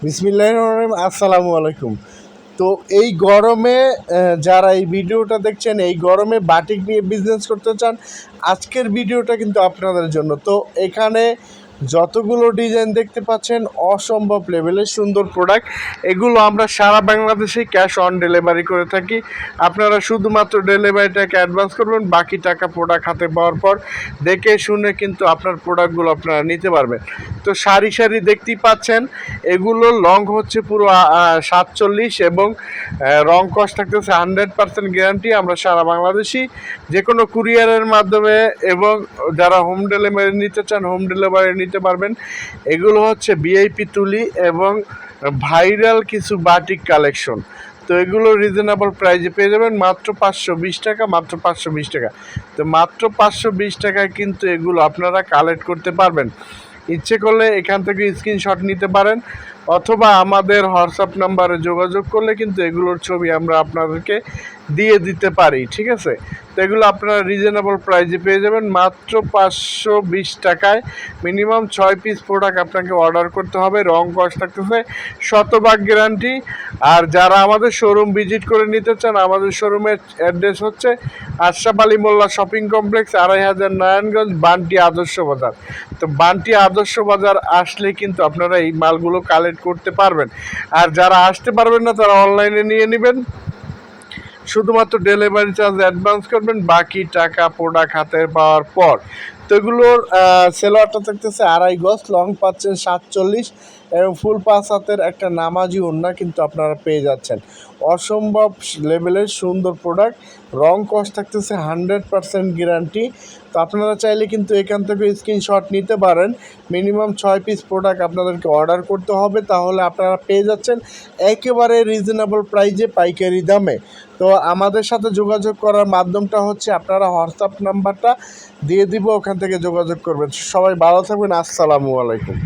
বিসমিল্লাহির রহমানির রহিম। আসসালামু আলাইকুম। তো এই গরমে যারা এই ভিডিওটা দেখছেন, এই গরমে বাটিক নিয়ে বিজনেস করতে চান, আজকের ভিডিওটা কিন্তু আপনাদের জন্য। তো এখানে যতগুলো ডিজাইন দেখতে পাচ্ছেন অসম্ভব লেভেলের সুন্দর প্রোডাক্ট। এগুলো আমরা সারা বাংলাদেশে ক্যাশ অন ডেলিভারি করে থাকি। আপনারা শুধুমাত্র ডেলিভারিটাকে অ্যাডভান্স করবেন, বাকি টাকা প্রোডাক্ট হাতে পাওয়ার পর দেখে শুনে কিন্তু আপনার প্রোডাক্টগুলো আপনারা নিতে পারবেন। তো সারি সারি দেখতেই পাচ্ছেন, এগুলো লং হচ্ছে পুরো 47 এবং রং কস্ট থাকতেছে 100% গ্যারান্টি। আমরা সারা বাংলাদেশি যে কোনো কুরিয়ারের মাধ্যমে এবং যারা হোম ডেলিভারি নিতে চান হোম ডেলিভারি নিতে পারবেন। এগুলো হচ্ছে ভিআইপি তুলি এবং ভাইরাল কিছু বাটিক কালেকশন। তো এগুলো রিজনেবল প্রাইসে পেয়ে যাবেন মাত্র 520 টাকা, মাত্র 520 টাকা। তো মাত্র 520 টাকায় কিন্তু এগুলো আপনারা কালেক্ট করতে পারবেন। ইচ্ছে করলে এখান থেকে স্ক্রিনশট নিতে পারেন, অথবা আমাদের হোয়াটসঅ্যাপ নাম্বারে যোগাযোগ করলে কিন্তু এগুলোর ছবি আমরা আপনাদেরকে দিয়ে দিতে পারি, ঠিক আছে? তো এগুলো আপনারা রিজনেবল প্রাইসে পেয়ে যাবেন মাত্র 520 টাকায়। মিনিমাম 6 পিস প্রোডাক্ট আপনাকে অর্ডার করতে হবে। রং কস্ট থাকতেছে 100% গ্যারান্টি। আর যারা আমাদের শোরুম ভিজিট করে নিতে চান, আমাদের শোরুমের অ্যাড্রেস হচ্ছে আশরাফ আলী মোল্লা শপিং কমপ্লেক্স, 2500 নারায়ণগঞ্জ, বান্টি আদর্শ বাজার। তো বান্টি আদর্শ বাজার আসলে কিন্তু আপনারা এই মালগুলো কালেক্ট করতে পারবেন। আর যারা আসতে পারবেন না তারা অনলাইনে নিয়ে নেবেন, শুধুমাত্র ডেলিভারি চার্জ অ্যাডভান্স করবেন, বাকি টাকা প্রোডাক্ট হাতে পাওয়ার পর। তো এগুলোর সেলোয়ারটা থাকতেছে 2.5 গজ, লং পাচ্ছেন 47 এবং ফুল 5 হাতের একটা নামাজি ওড়না কিন্তু আপনারা পেয়ে যাচ্ছেন। অসম্ভব লেভেলের সুন্দর প্রোডাক্ট। রং কস্ট থাকতেছে 100% গ্যারান্টি। তো আপনারা চাইলে কিন্তু এখান থেকে স্ক্রিনশট নিতে পারেন। মিনিমাম 6 পিস প্রোডাক্ট আপনাদেরকে অর্ডার করতে হবে, তাহলে আপনারা পেয়ে যাচ্ছেন একেবারে রিজনেবল প্রাইজে পাইকারি দামে। তো আমাদের সাথে যোগাযোগ করার মাধ্যমটা হচ্ছে আপনারা হোয়াটসঅ্যাপ নাম্বারটা দিয়ে দিব, ওখান থেকে যোগাযোগ করবেন। সবাই ভালো থাকবেন। আসসালামু আলাইকুম।